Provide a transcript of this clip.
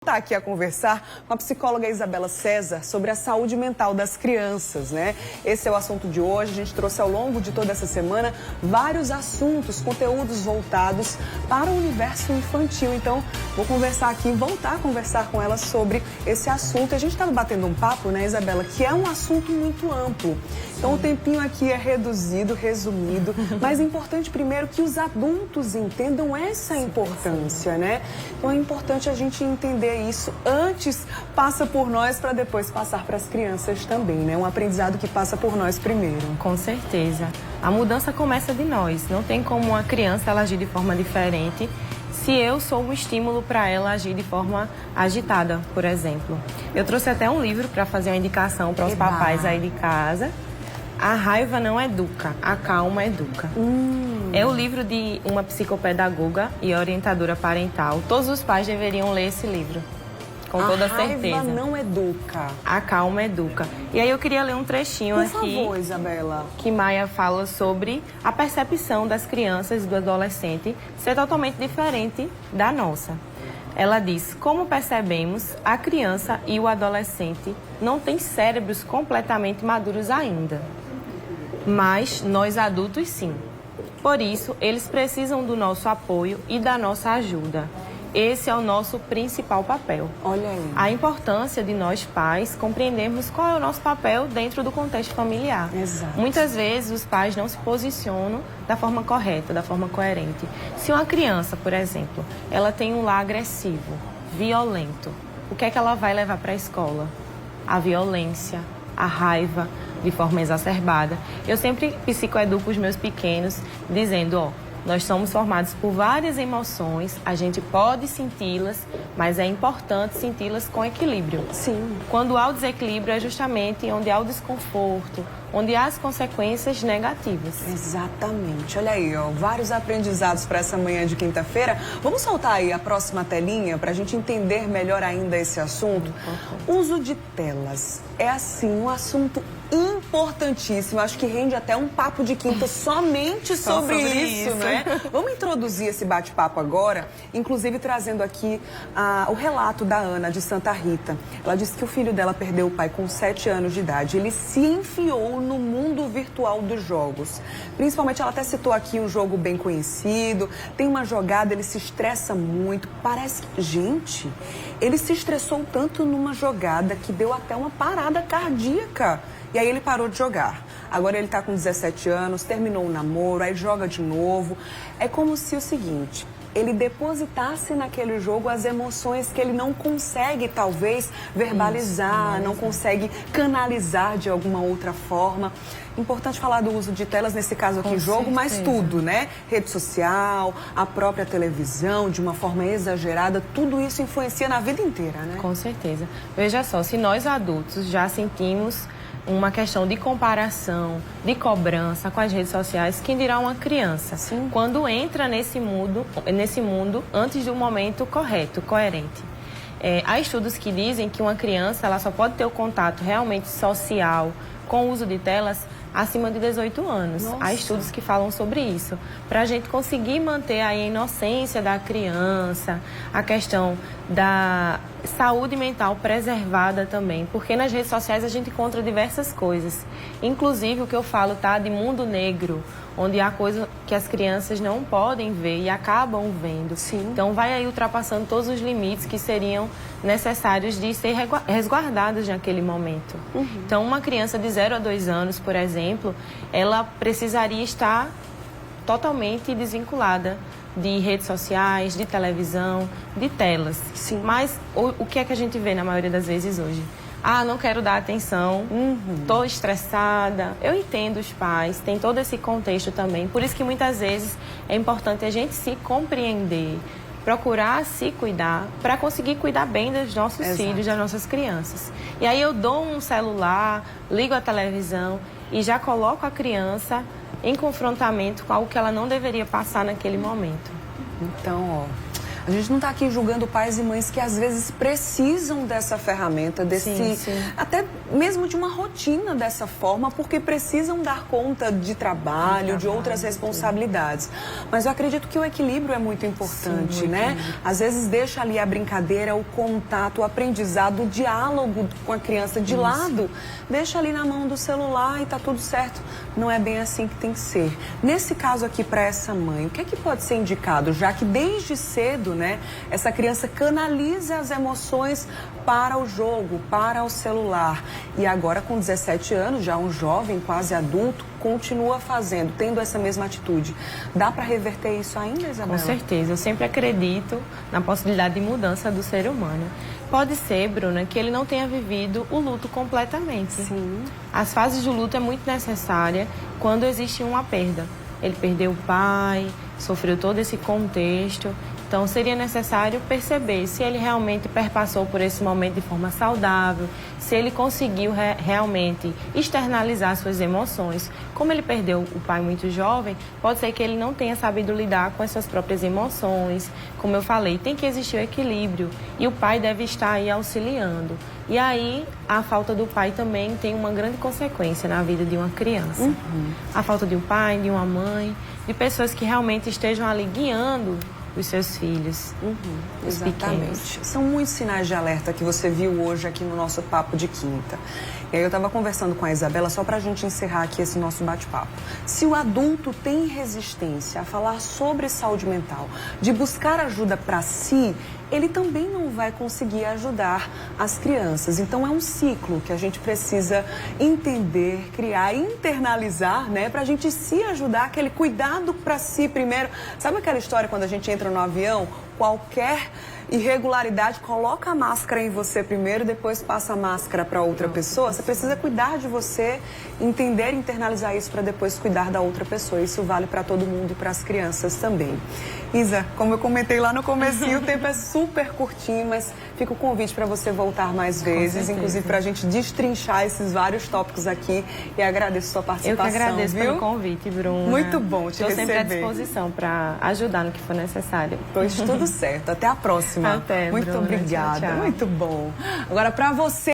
Está aqui a conversar com a psicóloga Isabela César sobre a saúde mental das crianças, né? Esse é o assunto de hoje. A gente trouxe ao longo de toda essa semana vários assuntos, conteúdos voltados para o universo infantil. Então, vou conversar aqui, voltar a conversar com ela sobre esse assunto. A gente estava batendo um papo, né, Isabela, que é um assunto muito amplo. Então, o tempinho aqui é reduzido, resumido, mas é importante primeiro que os adultos entendam essa importância, né? Então, é importante a gente entender isso antes, passa por nós para depois passar para as crianças também, né? Um aprendizado que passa por nós primeiro. Com certeza. A mudança começa de nós. Não tem como uma criança ela agir de forma diferente se eu sou um estímulo para ela agir de forma agitada, por exemplo. Eu trouxe até um livro para fazer uma indicação para os papais aí de casa. A raiva não educa, a calma educa. É o livro de uma psicopedagoga e orientadora parental. Todos os pais deveriam ler esse livro, com toda certeza. A raiva não educa. A calma educa. E aí eu queria ler um trechinho aqui. Por favor, Isabela. Que Maia fala sobre a percepção das crianças e do adolescente ser totalmente diferente da nossa. Ela diz: como percebemos, a criança e o adolescente não têm cérebros completamente maduros ainda. Mas nós adultos sim. Por isso, eles precisam do nosso apoio e da nossa ajuda. Esse é o nosso principal papel. Olha aí. A importância de nós pais compreendermos qual é o nosso papel dentro do contexto familiar. Exato. Muitas vezes os pais não se posicionam da forma correta, da forma coerente. Se uma criança, por exemplo, ela tem um lar agressivo, violento, o que é que ela vai levar para a escola? A violência, a raiva, de forma exacerbada. Eu sempre psicoeduco os meus pequenos dizendo, ó, nós somos formados por várias emoções, a gente pode senti-las, mas é importante senti-las com equilíbrio. Sim. Quando há o desequilíbrio é justamente onde há o desconforto, onde há as consequências negativas. Exatamente. Olha aí, ó, vários aprendizados para essa manhã de quinta-feira. Vamos soltar aí a próxima telinha para a gente entender melhor ainda esse assunto. Uso de telas. É assim, um assunto importantíssimo. Acho que rende até um papo de quinta somente sobre isso, né? Vamos introduzir esse bate-papo agora, inclusive trazendo aqui o relato da Ana, de Santa Rita. Ela disse que o filho dela perdeu o pai com 7 anos de idade. Ele se enfiou no mundo virtual dos jogos. Principalmente, ela até citou aqui um jogo bem conhecido. Tem uma jogada, ele se estressa muito. Parece que, gente, ele se estressou tanto numa jogada que deu até uma parada cardíaca. E aí ele parou de jogar. Agora ele tá com 17 anos, terminou o namoro, aí joga de novo. É como se o seguinte, ele depositasse naquele jogo as emoções que ele não consegue, talvez, verbalizar, não consegue canalizar de alguma outra forma. Importante falar do uso de telas, nesse caso aqui, jogo, mas tudo, né? Rede social, a própria televisão, de uma forma exagerada, tudo isso influencia na vida inteira, né? Com certeza. Veja só, se nós adultos já sentimos uma questão de comparação, de cobrança com as redes sociais, quem dirá uma criança? Sim. Quando entra nesse mundo antes do momento correto, coerente. Há estudos que dizem que uma criança ela só pode ter o contato realmente social com o uso de telas acima de 18 anos. Nossa. Há estudos que falam sobre isso. Para a gente conseguir manter a inocência da criança, a questão da saúde mental preservada também. Porque nas redes sociais a gente encontra diversas coisas. Inclusive o que eu falo, tá? De mundo negro, onde há coisas que as crianças não podem ver e acabam vendo. Sim. Então vai aí ultrapassando todos os limites que seriam necessários de ser resguardados naquele momento. Então uma criança de 0 a 2 anos, por exemplo, ela precisaria estar totalmente desvinculada de redes sociais, de televisão, de telas. Sim. Mas o que é que a gente vê na maioria das vezes hoje? Ah, não quero dar atenção, estou estressada. Eu entendo os pais, tem todo esse contexto também. Por isso que muitas vezes é importante a gente se compreender, procurar se cuidar para conseguir cuidar bem dos nossos filhos, das nossas crianças. E aí eu dou um celular, ligo a televisão e já coloco a criança em confrontamento com algo que ela não deveria passar naquele momento. Então, ó, A gente não está aqui julgando pais e mães que às vezes precisam dessa ferramenta, até mesmo de uma rotina dessa forma, porque precisam dar conta de trabalho, de outras responsabilidades. Mas eu acredito que o equilíbrio é muito importante, né? Às vezes deixa ali a brincadeira, o contato, o aprendizado, o diálogo com a criança de lado, deixa ali na mão do celular e tá tudo certo. Não é bem assim que tem que ser. Nesse caso aqui, para essa mãe, o que é que pode ser indicado, já que desde cedo, né, essa criança canaliza as emoções para o jogo, para o celular. E agora, com 17 anos, já um jovem, quase adulto, continua fazendo, tendo essa mesma atitude. Dá para reverter isso ainda, Isabela? Com certeza. Eu sempre acredito na possibilidade de mudança do ser humano. Pode ser, Bruna, que ele não tenha vivido o luto completamente. Sim. As fases do luto é muito necessária quando existe uma perda. Ele perdeu o pai, sofreu todo esse contexto. Então, seria necessário perceber se ele realmente perpassou por esse momento de forma saudável, se ele conseguiu realmente externalizar suas emoções. Como ele perdeu o pai muito jovem, pode ser que ele não tenha sabido lidar com as suas próprias emoções. Como eu falei, tem que existir o equilíbrio e o pai deve estar aí auxiliando. E aí, a falta do pai também tem uma grande consequência na vida de uma criança. A falta de um pai, de uma mãe, de pessoas que realmente estejam ali guiando os seus filhos, os pequenos. São muitos sinais de alerta que você viu hoje aqui no nosso Papo de Quinta. E aí eu estava conversando com a Isabela, só para a gente encerrar aqui esse nosso bate-papo. Se o adulto tem resistência a falar sobre saúde mental, de buscar ajuda para si, ele também não vai conseguir ajudar as crianças. Então é um ciclo que a gente precisa entender, criar, internalizar, né? Para a gente se ajudar, aquele cuidado para si primeiro. Sabe aquela história quando a gente entra no avião? Qualquer irregularidade, coloca a máscara em você primeiro, depois passa a máscara para outra pessoa. Você precisa cuidar de você, entender, internalizar isso para depois cuidar da outra pessoa. Isso vale para todo mundo e para as crianças também. Isa, como eu comentei lá no comecinho, o tempo é super curtinho, mas fica o convite para você voltar mais vezes, inclusive para a gente destrinchar esses vários tópicos aqui. E agradeço a sua participação. Eu que agradeço pelo convite, Bruna. Muito bom te receber. Estou sempre à disposição para ajudar no que for necessário. Pois tudo certo. Até a próxima. Até, Muito Bruna. obrigada. Tchau, tchau. Muito bom. Agora, para você